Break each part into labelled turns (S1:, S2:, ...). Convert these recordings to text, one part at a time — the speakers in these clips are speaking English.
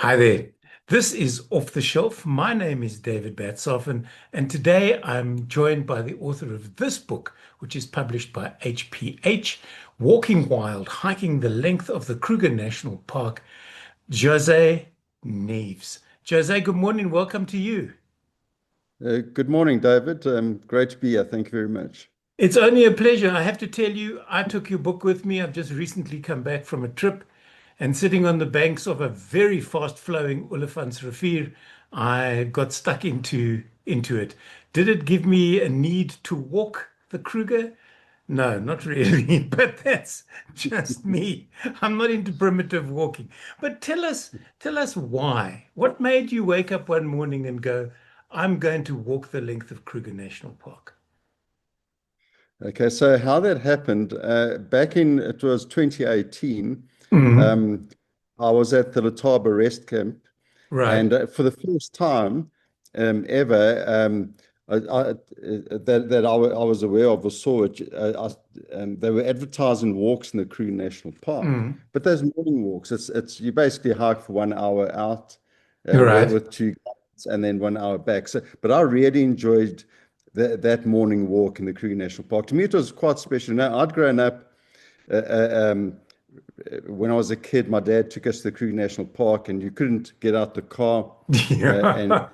S1: Hi there. This is Off the Shelf. My name is David Batsoff, and today I'm joined by the author of this book, which is published by HPH, Walking Wild, Hiking the Length of the Kruger National Park, Jose Neves. Jose, good morning. Welcome to you.
S2: Good morning, David. Great to be here. Thank you very much.
S1: It's only a pleasure. I have to tell you, I took your book with me. I've just recently come back from a trip and sitting on the banks of a very fast-flowing Olifantsrivier, I got stuck into it. Did it give me a need to walk the Kruger? No, not really, but that's just me. I'm not into primitive walking. But tell us why. What made you wake up one morning and go, I'm going to walk the length of Kruger National Park?
S2: Okay, so how that happened, back in, it was 2018,
S1: Mhm.
S2: um, I was at the Letaba rest camp,
S1: Right.
S2: and for the first time ever, that I was aware of or saw it, they were advertising walks in the Kruger National Park.
S1: Mhm.
S2: But those morning walks, it's you basically hike for 1 hour out
S1: Right.
S2: with two guides and then 1 hour back. So, but I really enjoyed that morning walk in the Kruger National Park. To me, it was quite special. Now, I'd grown up uh, uh, um, when I was a kid. My dad took us to the Kruger National Park, and you couldn't get out the car and
S1: Yeah.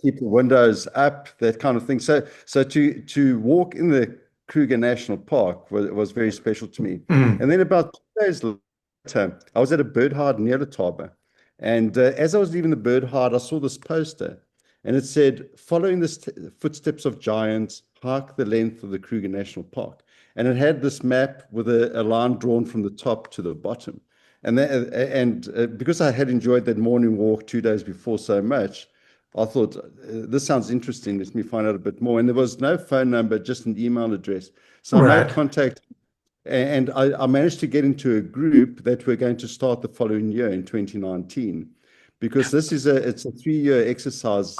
S2: keep the windows up, that kind of thing. So to walk in the Kruger National Park was very special to me.
S1: Mm.
S2: And then about 2 days later, I was at a bird hide near the Letaba. And as I was leaving the bird hide, I saw this poster, and it said, "Following the footsteps of giants, hike the length of the Kruger National Park." And it had this map with a line drawn from the top to the bottom. And because I had enjoyed that morning walk 2 days before so much, I thought, this sounds interesting. Let me find out a bit more. And there was no phone number, just an email address. So I made
S1: Right.
S2: contact, and I managed to get into a group that we're going to start the following year in 2019, because it's a 3 year exercise.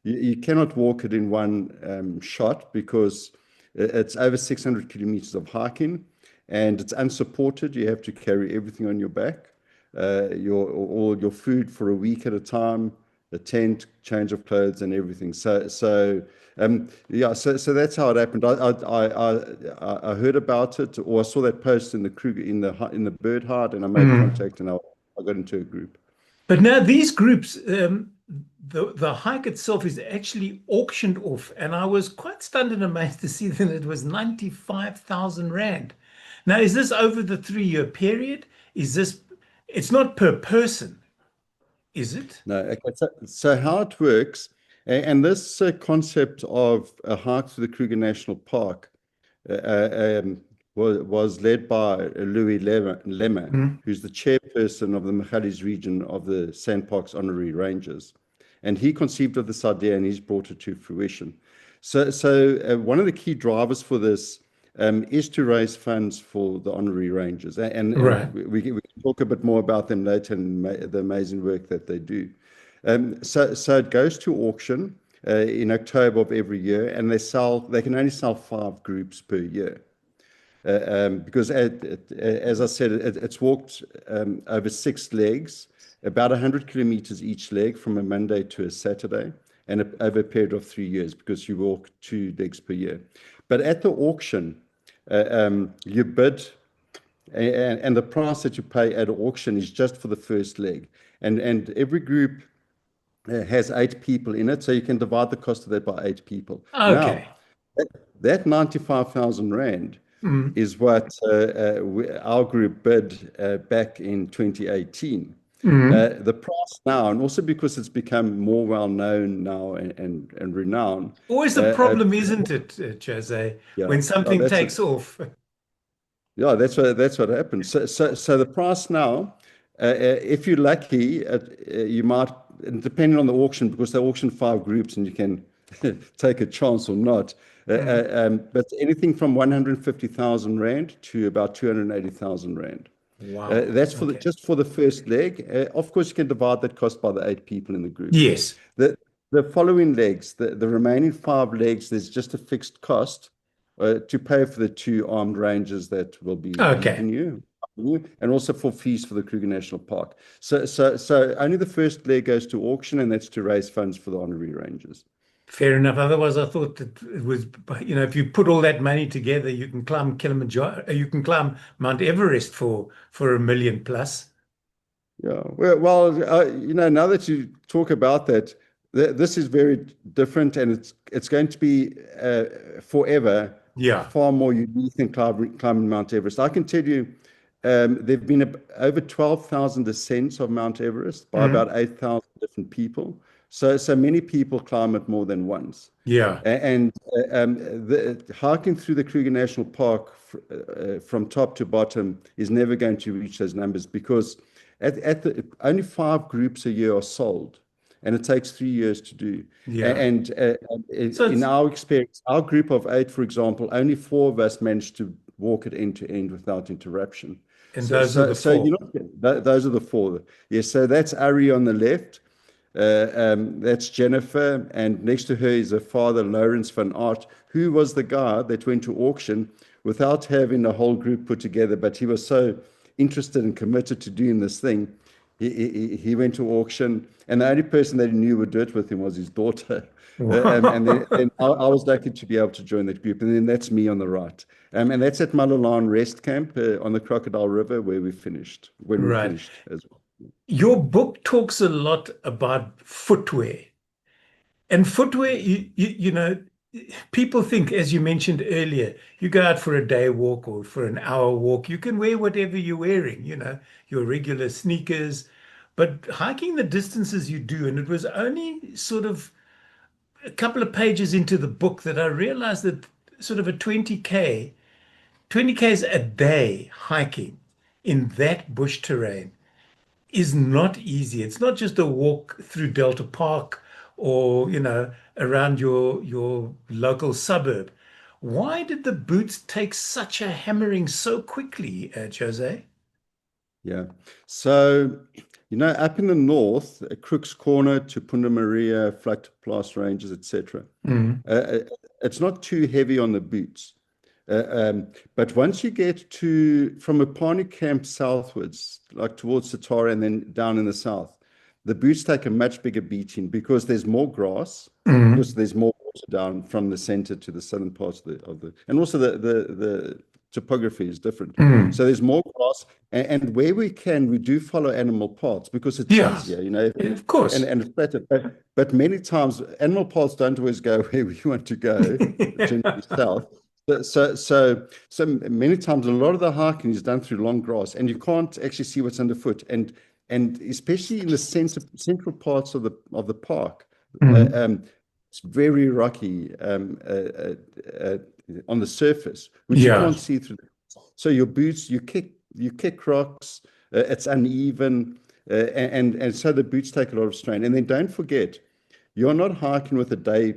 S2: You cannot walk it in one shot, because it's over 600 kilometers of hiking, and it's unsupported. You have to carry everything on your back, all your food for a week at a time, a tent, change of clothes, and everything. So that's how it happened. I heard about it, or I saw that post in the Kruger in the bird hide, and I made
S1: Mm.
S2: contact, and I got into a group.
S1: But now these groups, the hike itself is actually auctioned off, and I was quite stunned and amazed to see that it was 95,000 Rand. Now, is this over the 3 year period? Is this, it's not per person, is it?
S2: No, okay. So how it works, and this concept of a hike to the Kruger National Park was led by Louis Lemmer,
S1: Mm.
S2: who's the chairperson of the Magalies region of the Sandparks Honorary Rangers. And he conceived of this idea, and he's brought it to fruition. So one of the key drivers for this is to raise funds for the honorary rangers. And
S1: Right.
S2: we can talk a bit more about them later, and the amazing work that they do. So it goes to auction in October of every year, and they can only sell 5 groups per year. Because as I said, it's walked over 6 legs, about 100 kilometers each leg, from a Monday to a Saturday, and over a period of 3 years, because you walk 2 legs per year. But at the auction, you bid, and the price that you pay at auction is just for the first leg. And every group has 8 people in it, so you can divide the cost of that by 8 people. Now,
S1: Okay.
S2: that 95,000 Rand
S1: Mm.
S2: is what our group bid back in 2018.
S1: Mm.
S2: The price now, and also because it's become more well known now and renowned,
S1: Always a
S2: uh, uh,
S1: problem, isn't it, Jose,
S2: yeah,
S1: when
S2: yeah,
S1: something takes off?
S2: yeah, that's what happens. So the price now, if you're lucky, you might, and depending on the auction, because they auction 5 groups, and you can take a chance or not.
S1: Mm.
S2: But anything from 150,000 Rand to about 280,000 Rand.
S1: Wow.
S2: That's
S1: Okay.
S2: just for the first leg. Of course, you can divide that cost by the 8 people in the group.
S1: Yes.
S2: The the following legs, the remaining 5 legs, there's just a fixed cost to pay for the 2 armed rangers that will be
S1: Okay.
S2: leading you. and also for fees for the Kruger National Park. So only the first leg goes to auction, and that's to raise funds for the honorary rangers.
S1: Fair enough. Otherwise, I thought that it was, if you put all that money together, you can climb Kilimanjaro, you can climb Mount Everest for 1 million plus.
S2: Yeah, now that you talk about that, this is very different, and it's going to be forever
S1: Yeah.
S2: far more unique than climbing Mount Everest. I can tell you, there've been over 12,000 ascents of Mount Everest by
S1: Mhm.
S2: about 8,000 different people. So many people climb it more than once.
S1: Yeah.
S2: And hiking through the Kruger National Park from top to bottom is never going to reach those numbers, because only 5 groups a year are sold, and it takes 3 years to do.
S1: Yeah.
S2: And
S1: So
S2: in our experience, our group of 8, for example, only 4 of us managed to walk it end to end without interruption.
S1: and
S2: So,
S1: those are
S2: so,
S1: the
S2: so you
S1: four.
S2: know, those are the 4. Yes, so that's Ari on the left. That's Jennifer, and next to her is her father, Lawrence van Aert, who was the guy that went to auction without having a whole group put together, but he was so interested and committed to doing this thing. He went to auction, and the only person that he knew would do it with him was his daughter. And then I was lucky to be able to join that group, and then that's me on the right. And that's at Malelane Rest Camp on the Crocodile River, where when we
S1: Right.
S2: finished as well.
S1: Your book talks a lot about footwear. And footwear, people think, as you mentioned earlier, you go out for a day walk or for an hour walk, you can wear whatever you're wearing, your regular sneakers. But hiking the distances you do, and it was only sort of a couple of pages into the book that I realized that sort of a 20Ks a day hiking in that bush terrain is not easy. It's not just a walk through Delta Park or, around your local suburb. Why did the boots take such a hammering so quickly, Jose?
S2: Yeah. So, up in the north, Crookes Corner to Punta Maria, Flat Blast Ranges, etc.,
S1: Mm.
S2: it's not too heavy on the boots. But once you get from Apani Camp southwards, like towards Satara and then down in the south, the boots take a much bigger beating, because there's more grass, because
S1: Mm.
S2: there's more water down from the center to the southern parts and also the topography is different.
S1: Mm.
S2: So there's more grass, and where we can, we do follow animal paths because it's
S1: Yeah,
S2: easier,
S1: of course.
S2: and it's better. But many times animal paths don't always go where we want to go, generally south. So many times, a lot of the hiking is done through long grass, and you can't actually see what's underfoot. And especially in the central parts of the park,
S1: Mm.
S2: it's very rocky on the surface, which you
S1: Yeah,
S2: can't see through. So your boots, you kick rocks. It's uneven, and so the boots take a lot of strain. And then don't forget, you're not hiking with a day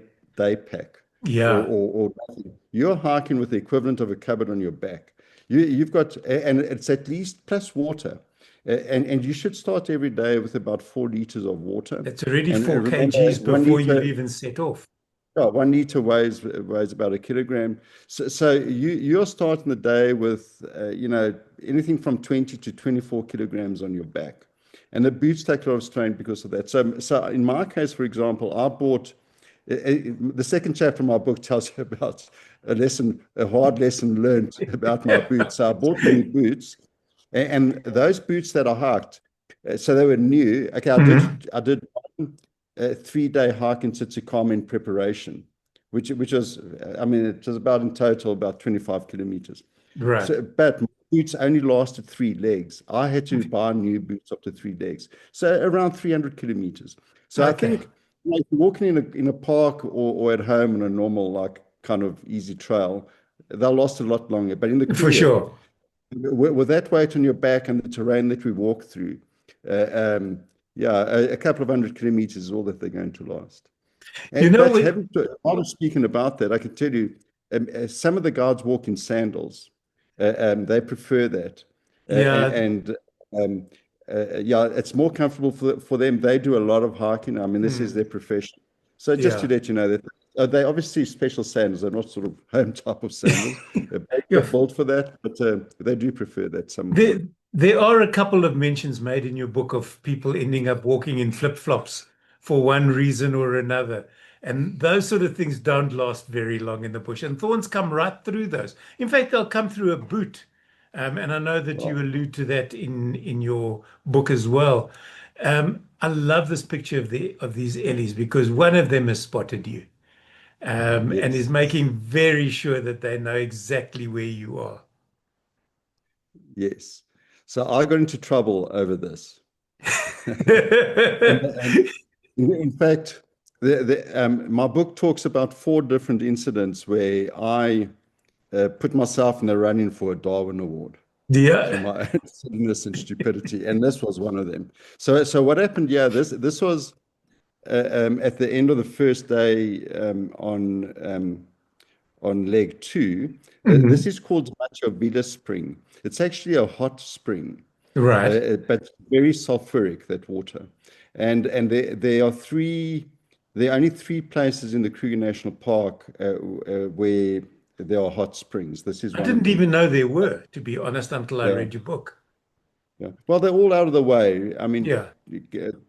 S2: pack
S1: yeah,
S2: or nothing. You're hiking with the equivalent of a cupboard on your back. You've got, and it's at least plus water. And you should start every day with about 4 liters of water.
S1: that's already
S2: And
S1: four
S2: remember,
S1: kgs
S2: one
S1: before you've
S2: liter,
S1: even set off.
S2: 1 liter weighs about a kilogram. So you're starting the day with anything from 20 to 24 kilograms on your back, and the boots take a lot of strain because of that. So in my case, for example, I bought the second chapter of my book tells you about a hard lesson learned about my boots. So I bought new boots, and those boots that I hiked, so they were new. Okay,
S1: Mhm.
S2: I did a 3-day hike in Tsitsikamma in preparation, which was, I mean, it was about in total about 25 kilometers.
S1: Right.
S2: But my boots only lasted 3 legs. I had to buy new boots up to 3 legs, so around 300 kilometers. So I
S1: Okay.
S2: think, like, walking in a park or at home on a normal, like, kind of easy trail, they'll last a lot longer. But in the
S1: For
S2: Kruger,
S1: sure.
S2: with that weight on your back and the terrain that we walk through, yeah, a couple of 100 kilometers is all that they're going to last.
S1: You know,
S2: But
S1: we,
S2: while I'm speaking about that, I can tell you, some of the guards walk in sandals. They prefer that,
S1: yeah,
S2: and yeah, it's more comfortable for them. They do a lot of hiking. I mean, this is
S1: mm,
S2: their profession. So just to
S1: yeah.
S2: let you know that They obviously special sandals. They're not sort of home type of sandals. They're
S1: Yeah,
S2: built for that, but they do prefer that, some of
S1: there,
S2: them.
S1: there are a couple of mentions made in your book of people ending up walking in flip-flops for one reason or another. And those sort of things don't last very long in the bush. And thorns come right through those. In fact, they'll come through a boot. And I know that you
S2: Oh,
S1: allude to that in your book as well. I love this picture of these ellies because one of them has spotted you, and is
S2: yes,
S1: making very sure that they know exactly where you are.
S2: yes. So I got into trouble over this. And in fact, my book talks about 4 different incidents where I put myself in the running for a Darwin Award for
S1: Yeah.
S2: my silliness and stupidity, and this was one of them. So what happened? Yeah, this was at the end of the first day on leg 2. This
S1: Mhm.
S2: is called Macho Villa Spring. It's actually a hot spring,
S1: Right.
S2: but very sulfuric, that water. And there are three. There are only 3 places in the Kruger National Park where there are hot springs. This is
S1: I
S2: one of
S1: didn't
S2: them.
S1: even know there were, to be honest, until I
S2: Yeah.
S1: read your book.
S2: Yeah. Well, they're all out of the way. I mean,
S1: Yeah.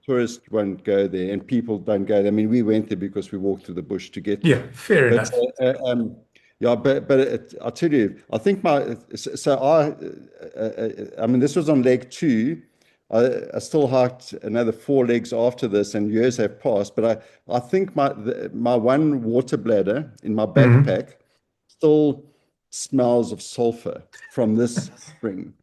S2: tourists won't go there, and people don't go there. I mean, we went there because we walked through the bush to get there.
S1: Yeah. Fair
S2: But
S1: enough.
S2: yeah, but I'll tell you, I think I mean, this was on leg 2. I still hiked another 4 legs after this, and years have passed. But I think my one water bladder in my
S1: Mhm.
S2: backpack still smells of sulfur from this spring,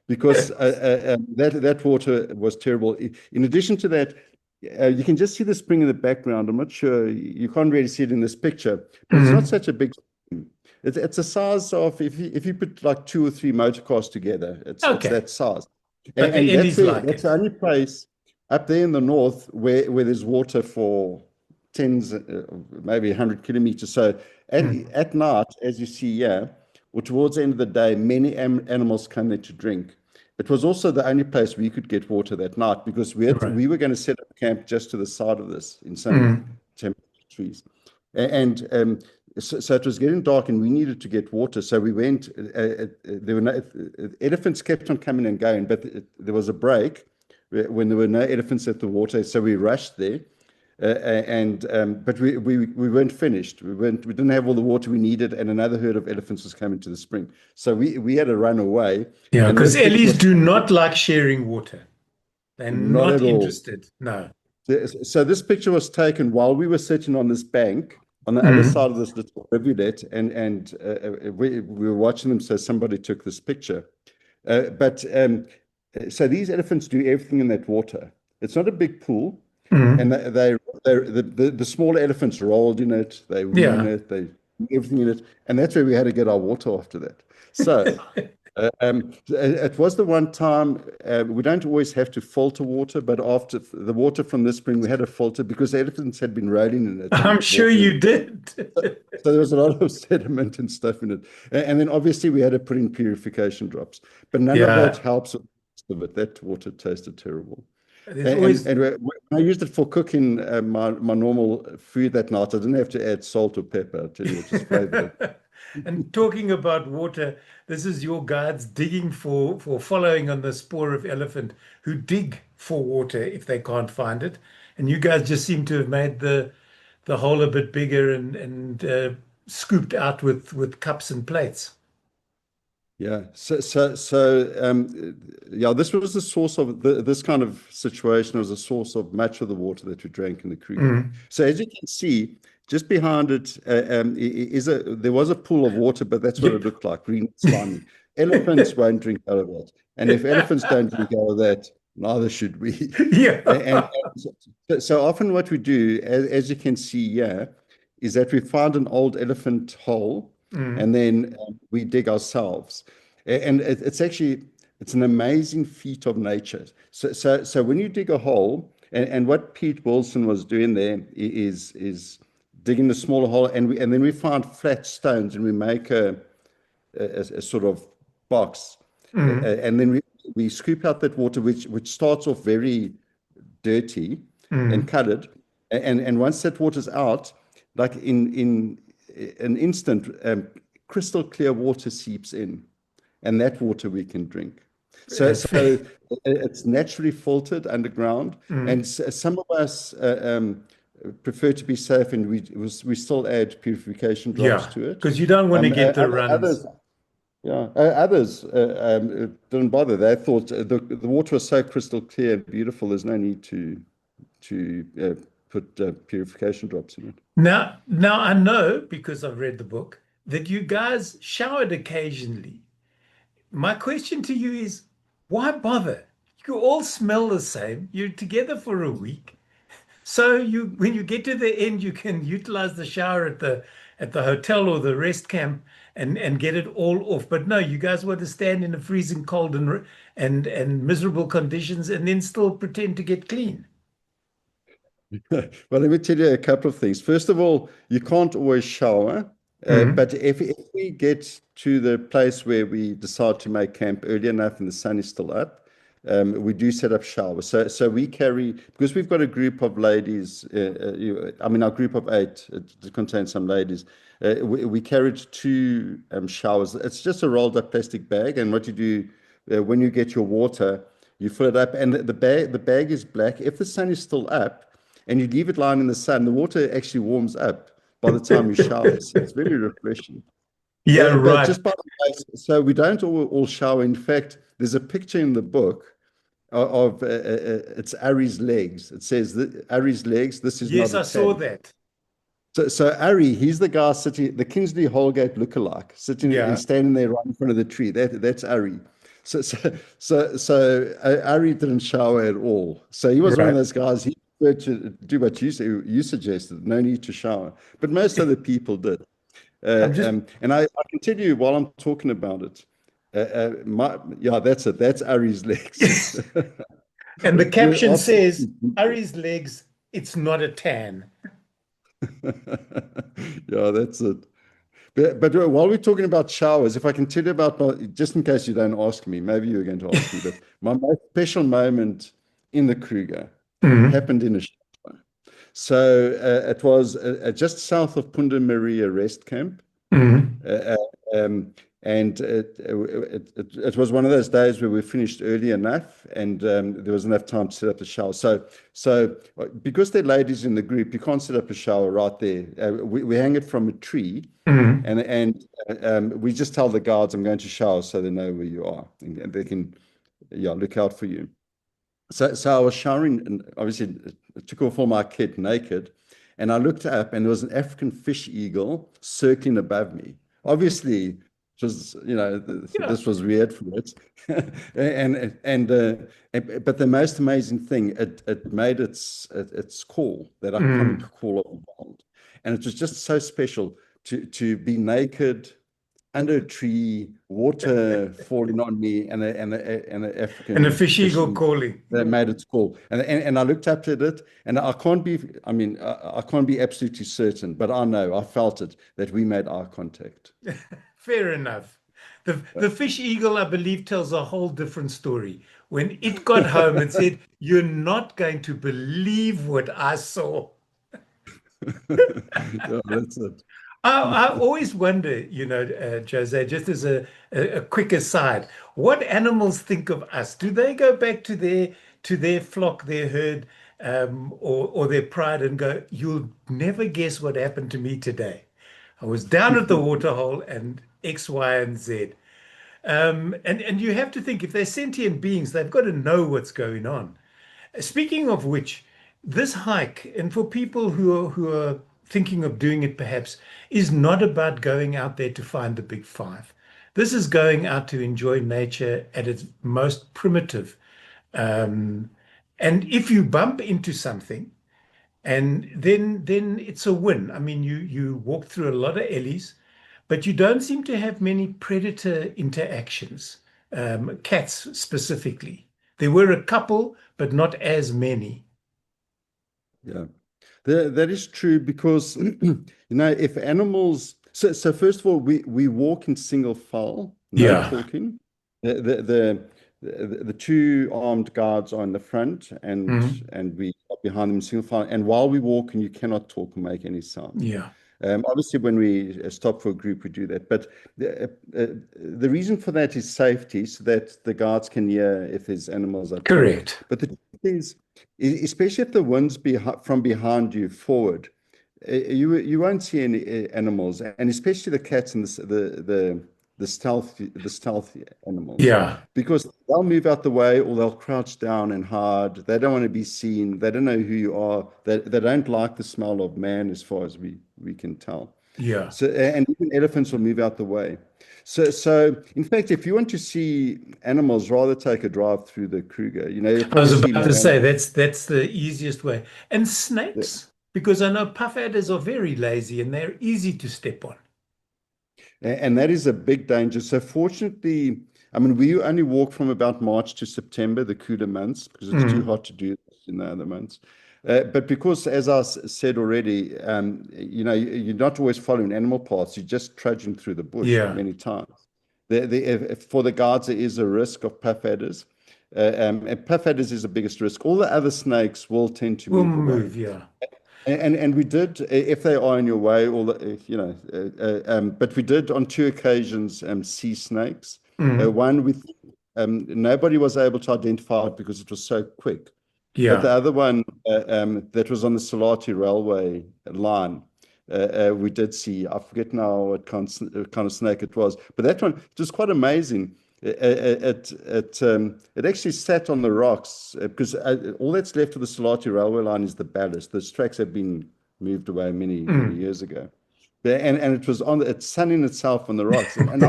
S2: because that water was terrible. In addition to that, you can just see the spring in the background. I'm not sure, you can't really see it in this picture, but it's not
S1: Mhm.
S2: such a big spring. It's a size of, if you put like 2 or 3 motor cars together, it's
S1: Okay.
S2: that size.
S1: But the
S2: And
S1: Ellies like
S2: that's the
S1: it.
S2: only place up there in the north where there's water for tens, maybe 100 kilometers. So
S1: Mhm.
S2: at night, as you see here, or towards the end of the day, many animals come there to drink. It was also the only place we could get water that night, because
S1: Right.
S2: we were going to set up camp just to the side of this in some
S1: Mhm.
S2: temporary trees. And so it was getting dark and we needed to get water. So we went, there were no, elephants kept on coming and going, but there was a break when there were no elephants at the water. So we rushed there. But we weren't finished. We didn't have all the water we needed, and another herd of elephants was coming to the spring. So we had to run away.
S1: Yeah,
S2: And
S1: because
S2: this picture
S1: Ellies
S2: was
S1: do not like sharing water. They're
S2: not
S1: not
S2: at all.
S1: interested. No.
S2: So this picture was taken while we were sitting on this bank on the other
S1: Mhm.
S2: side of this little rivulet, and we were watching them. So somebody took this picture. But so these elephants do everything in that water. It's not a big pool, and
S1: Mhm.
S2: the smaller elephants rolled in it, they wee in
S1: Yeah.
S2: it, they do everything in it, and that's where we had to get our water after that. So it was the one time, we don't always have to filter water, but after the water from this spring, we had to filter because the elephants had been rolling in it
S1: I'm
S2: and
S1: sure
S2: walking in
S1: you
S2: it.
S1: did.
S2: So there was a lot of sediment and stuff in it. And then obviously we had to put in purification drops, but none of that
S1: Yeah.
S2: helps with the rest of it. That water tasted terrible.
S1: There's always,
S2: And when I used it for cooking my normal food that night, I didn't have to add salt or pepper. I tell you, it just flavored it.
S1: and talking about water, this is your guides digging for following on the spoor of elephant who dig for water if they can't find it. And you guys just seem to have made the hole a bit bigger and scooped out with cups and plates.
S2: Yeah. Yeah, this was the source of this kind of situation was a source of much of the water that we drank in the Kruger.
S1: Mm.
S2: So as you can see, just behind it there was a pool of water, but that's what it
S1: Yep.
S2: looked like, green slimy. Elephants won't drink out of that, and if elephants don't drink out of that, neither should we.
S1: Yeah.
S2: So often what we do, as you can see here, is that we find an old elephant hole,
S1: Mm.
S2: and then we dig ourselves. And it's actually, it's an amazing feat of nature. So when you dig a hole, and what Pete Wilson was doing there is digging a smaller hole, and then we find flat stones, and we make a sort of box,
S1: Mm.
S2: and then we scoop out that water, which starts off very dirty and
S1: Mm.
S2: colored. And once that water's out, like in an instant, crystal clear water seeps in, and that water we can drink. So it's naturally filtered underground, and some of us prefer to be safe, and we still add purification drops
S1: Yeah,
S2: to it.
S1: because you don't want to get the runs.
S2: Others, yeah, others didn't bother. They thought the water was so crystal clear and beautiful. There's no need to put purification drops in it.
S1: Now I know because I've read the book that you guys showered occasionally. My question to you is, why bother? You all smell the same. You're together for a week. So when you get to the end, you can utilize the shower at the hotel or the rest camp and get it all off. But no, you guys want to stand in the freezing cold and miserable conditions and then still pretend to get clean.
S2: Well, let me tell you a couple of things. First of all, you can't always shower,
S1: Hmm.
S2: but if we get to the place where we decide to make camp early enough and the sun is still up, we do set up showers. So we carry, because we've got a group of ladies, I mean, our group of 8, it contains some ladies. We carried 2 showers. It's just a rolled up plastic bag, and what you do when you get your water, you fill it up, and the bag is black. If the sun is still up, and you leave it lying in the sun, the water actually warms up by the time you shower. So it's very refreshing.
S1: Yeah,
S2: But
S1: right.
S2: just by the way, so we don't all shower. In fact, there's a picture in the book of it's Ari's legs. It says that Ari's legs. This is not
S1: Yes,
S2: a
S1: I saw
S2: tan.
S1: that.
S2: So Ari, he's the guy sitting, the Kingsley Holgate lookalike, sitting and
S1: Yeah,
S2: standing there right in front of the tree. That's Ari. Ari didn't shower at all. So he was one of
S1: right.
S2: those guys. He preferred to do what you suggested. No need to shower, but most other people did.
S1: I'm just,
S2: And I can tell you while I'm talking about it. Yeah, that's it. That's Ari's legs.
S1: and the caption
S2: After,
S1: says, Ari's legs, it's not a tan.
S2: yeah, that's it. But while we're talking about showers, if I can tell you about just in case you don't ask me, maybe you're going to ask me, but my most special moment in the Kruger
S1: Hmm.
S2: happened in a shower. So it was just south of Punda Maria Rest Camp.
S1: Hmm.
S2: Uh, um, and it was one of those days where we finished early enough, and there was enough time to set up the shower. So because they're ladies in the group, you can't set up a shower right there. We hang it from a tree,
S1: Hmm.
S2: and we just tell the guards, "I'm going to shower," so they know where you are, and they can, yeah, look out for you. So I was showering, and obviously I took off all my kit naked, and I looked up, and there was an African fish eagle circling above me. Obviously, it was,
S1: Yeah.
S2: this was weird for it, but the most amazing thing, it made its call, that iconic
S1: Mm.
S2: call of the world, and it was just so special to be naked under a tree, water falling on me, and an
S1: And a
S2: African
S1: fish eagle
S2: fishing
S1: calling.
S2: that made its call. And I looked up at it, and I can't be, I mean, I can't be absolutely certain, but I know, I felt it, that we made eye contact.
S1: Fair enough. The fish eagle, I believe, tells a whole different story. When it got home and said, "You're not going to believe what I saw."
S2: Yeah, that's it.
S1: I always wonder, Jose, just as a quick aside, what animals think of us? Do they go back to their flock, their herd, or their pride and go, "You'll never guess what happened to me today. I was down at the waterhole and X, Y, and Z." And you have to think if they're sentient beings, they've got to know what's going on. Speaking of which, this hike, and for people who are thinking of doing it perhaps, is not about going out there to find the big five. This is going out to enjoy nature at its most primitive. Um, and if you bump into something, and then it's a win. I mean, you walk through a lot of ellies, but you don't seem to have many predator interactions, cats specifically. There were a couple, but not as many.
S2: Yeah. That is true because, if animals, first of all, we walk in single file, no
S1: Yeah.
S2: talking. The the two armed guards are in the front,
S1: Mhm.
S2: and we are behind them in single file. And while we walk, and you cannot talk or make any sound.
S1: Yeah.
S2: Obviously, when we stop for a group, we do that. But the reason for that is safety, so that the guards can hear if there's animals up front.
S1: Correct.
S2: But the truth is, especially if the wind's from behind you forward, you won't see any animals, and especially the cats and the stealthy animals,
S1: Yeah.
S2: because they'll move out the way or they'll crouch down and hide. They don't want to be seen. They don't know who you are. They don't like the smell of man, as far as we can tell.
S1: Yeah.
S2: So, and even elephants will move out the way. So in fact, if you want to see animals, rather take a drive through the Kruger. You'll
S1: I
S2: probably
S1: was
S2: see
S1: about to
S2: more
S1: say
S2: animals.
S1: that's the easiest way. And snakes, because I know puff adders are very lazy and they're easy to step on.
S2: And that is a big danger. So fortunately, I mean, we only walk from about March to September, the cooler months, because it's too
S1: Mm.
S2: hot to do this in the other months. But because, as I said already, you're not always following animal paths. You're just trudging through the bush
S1: Yeah.
S2: many times. If for the guards, there is a risk of puff adders. And puff adders is the biggest risk. All the other snakes will tend to
S1: We'll
S2: move away.
S1: move. Yeah.
S2: And we did, if they are in your way, but we did on two occasions see snakes.
S1: Mm.
S2: One with nobody was able to identify it because it was so quick. But the
S1: Yeah.
S2: other one that was on the Salati railway line, we did see. I forget now what kind of snake it was, but that one it was quite amazing. It actually sat on the rocks because all that's left of the Salati railway line is the ballast. Those tracks have been moved away many
S1: Mm.
S2: years ago. And it was it's sunning itself on the rocks, and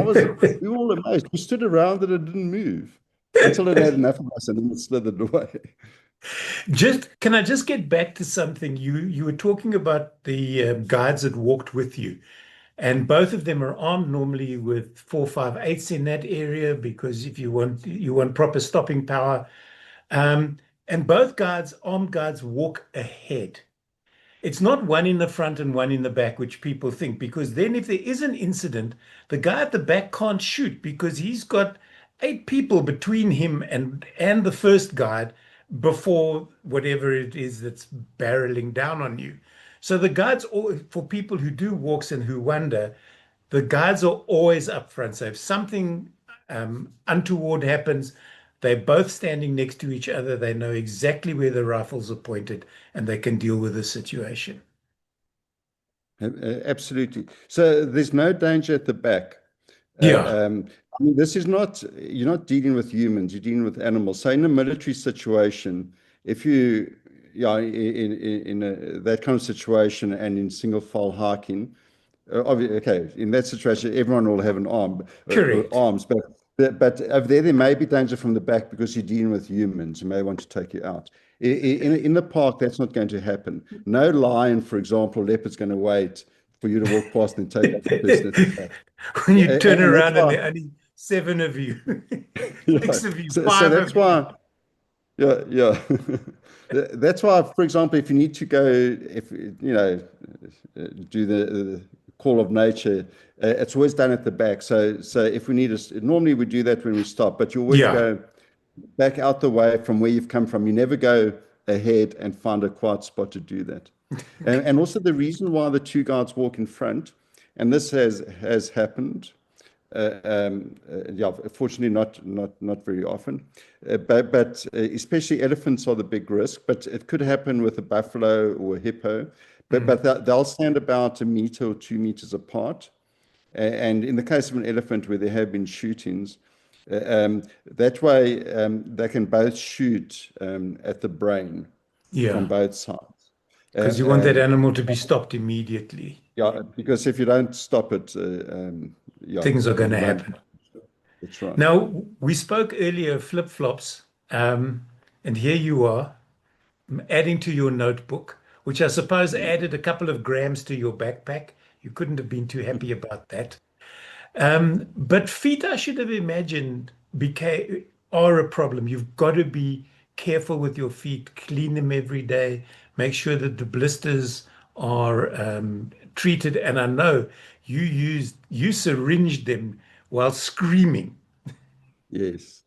S2: we were all amazed. We stood around and it didn't move until it had enough of us, and then it slithered away.
S1: Just can I just get back to something you were talking about the guides that walked with you, and both of them are armed normally with 4.58s in that area because if you want proper stopping power, um, and both guards, armed guards, walk ahead. It's not one in the front and one in the back, which people think, because then if there is an incident, the guy at the back can't shoot because he's got 8 people between him and the first guide before whatever it is that's barreling down on you. So the guides, for people who do walks and who wonder, the guides are always up front. So if something untoward happens, they're both standing next to each other. They know exactly where the rifles are pointed and they can deal with the situation.
S2: Absolutely. So there's no danger at the back. Uh,
S1: Yeah,
S2: um, I mean, this is not, you're not dealing with humans, you're dealing with animals. So in a military situation, if you, yeah, that kind of situation and in single file hiking, okay, in that situation, everyone will have an arm,
S1: correct.
S2: arms, but over there may be danger from the back because you're dealing with humans who may want to take you out. In the park, that's not going to happen. No lion, for example, leopard's going to wait for you to walk past and take out the person at the back.
S1: When you turn
S2: And that's
S1: around and
S2: why,
S1: there are only 7 of you,
S2: yeah.
S1: 6 of you,
S2: So
S1: five
S2: that's
S1: of you.
S2: why, yeah, yeah. That's why, for example, if you need to go, if do the call of nature, it's always done at the back. So if we need normally we do that when we stop, but you always
S1: Yeah,
S2: go back out the way from where you've come from. You never go ahead and find a quiet spot to do that. And also the reason why the two guards walk in front, and this has happened. Yeah, fortunately, not very often, but especially elephants are the big risk. But it could happen with a buffalo or a hippo. But
S1: mm,
S2: they'll stand about 1 meter or 2 meters apart. And in the case of an elephant where there have been shootings, that way they can both shoot at the brain from
S1: yeah,
S2: both sides.
S1: because you want that animal to be stopped immediately.
S2: Yeah, because if you don't stop it, yeah,
S1: Things are going
S2: it
S1: to
S2: won't.
S1: happen.
S2: That's right.
S1: Now, we spoke earlier of flip-flops, and here you are adding to your notebook, which I suppose added a couple of grams to your backpack. You couldn't have been too happy about that. But feet, I should have imagined, are a problem. You've got to be careful with your feet, clean them every day, make sure that the blisters are treated. And I know you syringed them while screaming.
S2: Yes.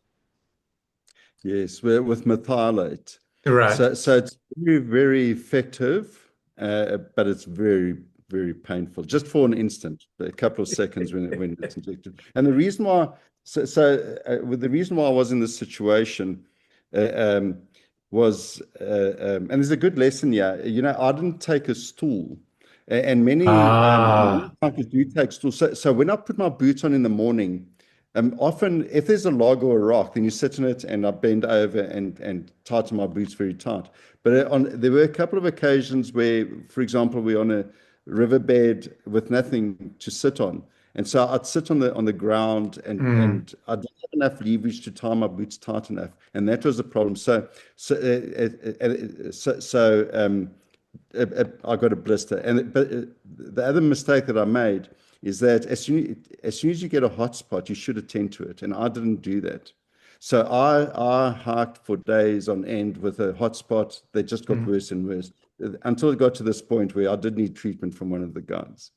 S2: Yes, with methylate.
S1: Right.
S2: So it's very, very effective, but it's very, very painful. Just for an instant, a couple of seconds when it's injected. And the reason why, the reason why I was in this situation, uh, um, was, and there's a good lesson here. You know, I didn't take a stool, and many
S1: Ah.
S2: hikers do take stools. So when I put my boots on in the morning. Often, if there's a log or a rock, then you sit on it and I bend over and tighten my boots very tight. But there were a couple of occasions where, for example, we're on a riverbed with nothing to sit on. And so I'd sit on the ground
S1: Mm.
S2: and I didn't have enough leverage to tie my boots tight enough. And that was the problem. I got a blister. But the other mistake that I made is that as soon as you get a hot spot, you should attend to it. And I didn't do that. So I hiked for days on end with a hot spot that just got
S1: Mm.
S2: worse and worse until it got to this point where I did need treatment from one of the guys.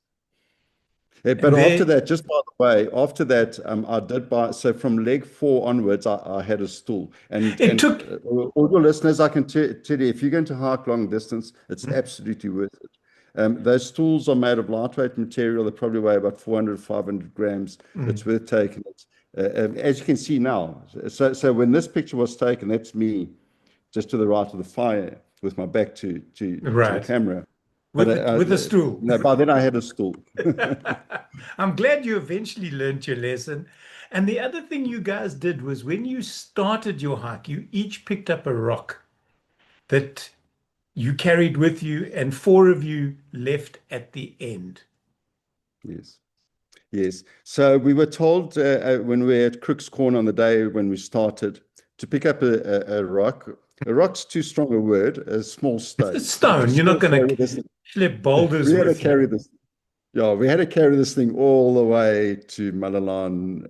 S2: But
S1: And
S2: after
S1: there,
S2: that, just by the way, after that, I did buy. So from leg 4 onwards, I had a stool.
S1: it
S2: And
S1: took.
S2: all your listeners, I can tell you, if you're going to hike long distance, it's
S1: Mm.
S2: absolutely worth it. Those stools are made of lightweight material. They probably weigh about 400, 500 grams. It's
S1: Mm.
S2: worth taking it. As you can see now. So when this picture was taken, that's me just to the right of the fire with my back to the
S1: Right.
S2: camera. But
S1: With a stool.
S2: no, by then I had a stool.
S1: I'm glad you eventually learned your lesson. And the other thing you guys did was when you started your hike, you each picked up a rock that you carried with you, and four of you left at the end.
S2: Yes. Yes. So we were told when we were at Crookes Corner on the day when we started to pick up a rock. A rock's too strong a word, a small
S1: It's a
S2: stone. To
S1: stone. You're not
S2: still
S1: going
S2: carry
S1: to
S2: this.
S1: schlep boulders
S2: We had to
S1: with you.
S2: carry this. Yeah, we had to carry this thing all the way to Malelane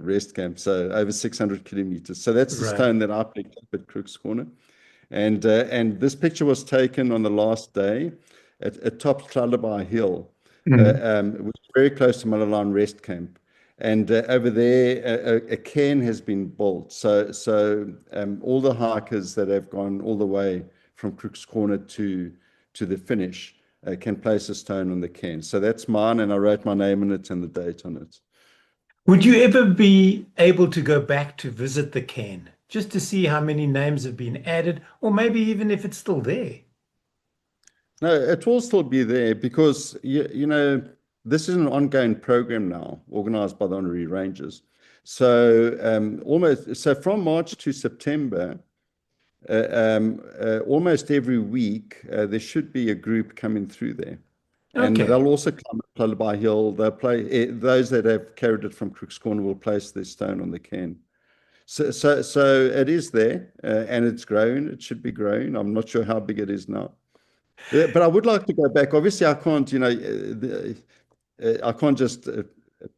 S2: rest camp. So over 600 kilometers. So that's the
S1: Right.
S2: stone that I picked up at Crookes Corner. And this picture was taken on the last day at top Tralabai Hill,
S1: Mm.
S2: which is very close to Malelane Rest Camp. And over there, a cairn has been built. So all the hikers that have gone all the way from Crookes Corner to the finish can place a stone on the cairn. So that's mine, and I wrote my name on it and the date on it.
S1: Would you ever be able to go back to visit the cairn just to see how many names have been added, or maybe even if it's still there?
S2: No, it will still be there because you know this is an ongoing program now, organized by the Honorary Rangers. So almost so from March to September, almost every week there should be a group coming through there, and
S1: Okay.
S2: they'll also climb up Lullaby Hill. They'll play those that have carried it from Crookes Corner will place their stone on the cairn. So it is there, and it's grown. It should be growing. I'm not sure how big it is now. But I would like to go back. Obviously, I can't, I can't just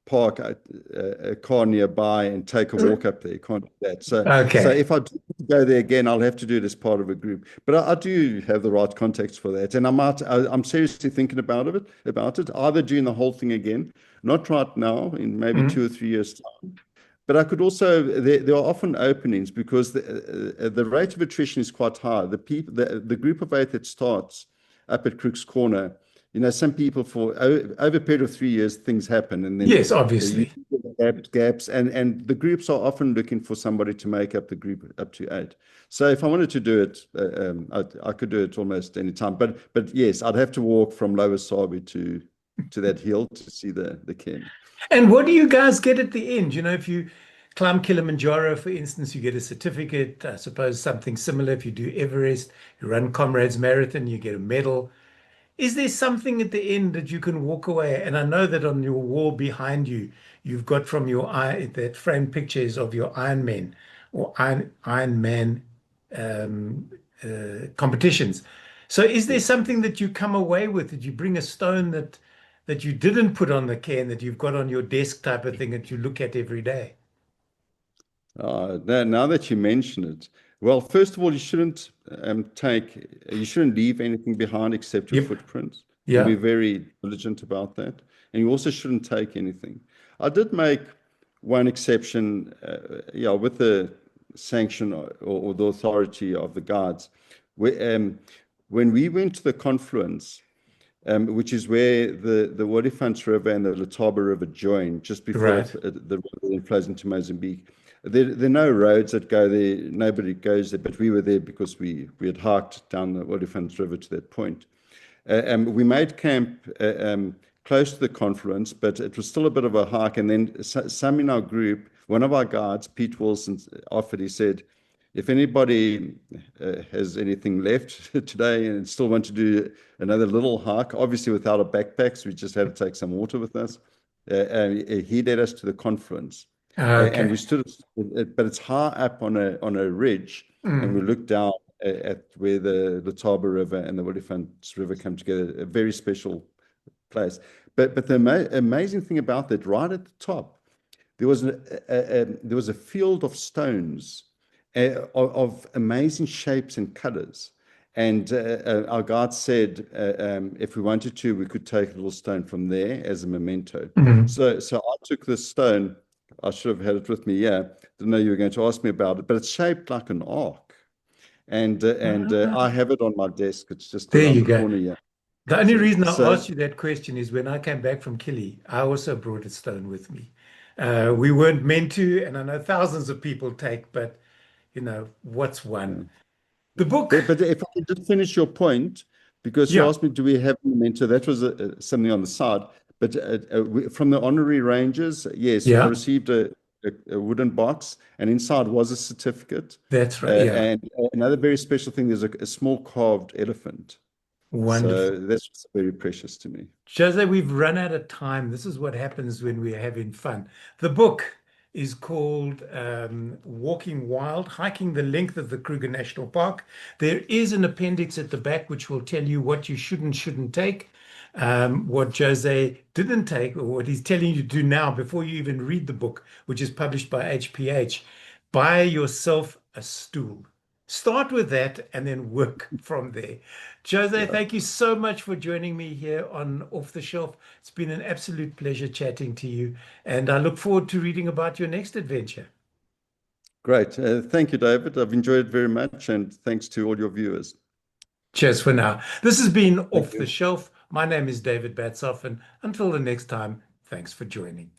S2: park a car nearby and take a walk up there. Can't do that. So
S1: Okay.
S2: if I do go there again, I'll have to do it as part of a group. But I do have the right contacts for that, and I'm seriously thinking about it. Either doing the whole thing again, not right now, in maybe
S1: Mm.
S2: 2 or 3 years time. But I could also, there are often openings because the rate of attrition is quite high. The group of 8 that starts up at Crookes Corner, some people over a period of 3 years, things happen, and then
S1: Yes,
S2: you
S1: obviously.
S2: gaps, and the groups are often looking for somebody to make up the group up to 8. So if I wanted to do it, I could do it almost any time. But yes, I'd have to walk from Lower Sabi to that hill to see the cairn.
S1: And what do you guys get at the end? If you climb Kilimanjaro, for instance, you get a certificate. I suppose something similar if you do Everest, you run Comrades Marathon, you get a medal. Is there something at the end that you can walk away? And I know that on your wall behind you, you've got from your eye that framed pictures of your Iron Men or Iron Man competitions. So is there
S2: Yes.
S1: something that you come away with? Did you bring a stone that you didn't put on the cairn that you've got on your desk type of thing that you look at every day?
S2: Now that you mention it, well, first of all, you shouldn't leave anything behind except your
S1: Yep.
S2: footprints, and be
S1: Yeah.
S2: very diligent about that. And you also shouldn't take anything. I did make one exception, yeah, with sanction or the authority of the guards. We, when we went to the confluence, which is where the Olifants River and the Letaba River join, just before
S1: Right.
S2: the river flows into Mozambique. There are no roads that go there. Nobody goes there, but we were there because we had hiked down the Olifants River to that point. We made camp close to the confluence, but it was still a bit of a hike. And then some in our group, one of our guides, Pete Wilson, offered, he said, if anybody has anything left today and still want to do another little hike, obviously without our backpacks, we just had to take some water with us. He led us to the confluence. And we
S1: Okay.
S2: stood, but it's high up on a ridge, and we
S1: Mm.
S2: looked down at where the Letaba River and the Olifants River come together, a very special place. But the amazing thing about that, right at the top, there was there was a field of stones of amazing shapes and colors. And our guide said, if we wanted to, we could take a little stone from there as a memento.
S1: Mm.
S2: So I took this stone. I should have had it with me. Yeah, didn't know you were going to ask me about it, but it's shaped like an arc, and I have it on my desk. It's just
S1: There
S2: around
S1: you
S2: the
S1: go.
S2: corner. Yeah.
S1: The only
S2: So,
S1: reason I
S2: so
S1: asked you that question is when I came back from Kili, I also brought a stone with me. We weren't meant to, and I know thousands of people take, but what's one?
S2: yeah.
S1: The book,
S2: But if I could just finish your point, because you
S1: yeah,
S2: asked me, do we have a memento? That was something on the side. But from the honorary rangers, yes, I
S1: yeah,
S2: received a wooden box, and inside was a certificate.
S1: that's right. Yeah,
S2: And another very special thing, there's a small carved elephant.
S1: wonderful.
S2: So that's very precious to me.
S1: Jose, we've run out of time. This is what happens when we're having fun. The book is called Walking Wild, Hiking the Length of the Kruger National Park. There is an appendix at the back which will tell you what you shouldn't take, what Jose didn't take, or what he's telling you to do now before you even read the book, which is published by HPH. Buy yourself a stool. Start with that and then work from there. Jose,
S2: Yeah,
S1: thank you so much for joining me here on Off the Shelf. It's been an absolute pleasure chatting to you, and I look forward to reading about your next adventure.
S2: great. Thank you, David. I've enjoyed it very much, and thanks to all your viewers.
S1: Cheers for now. This has been
S2: Thank
S1: Off the
S2: you.
S1: Shelf. My name is David Batsoff, and until the next time, thanks for joining.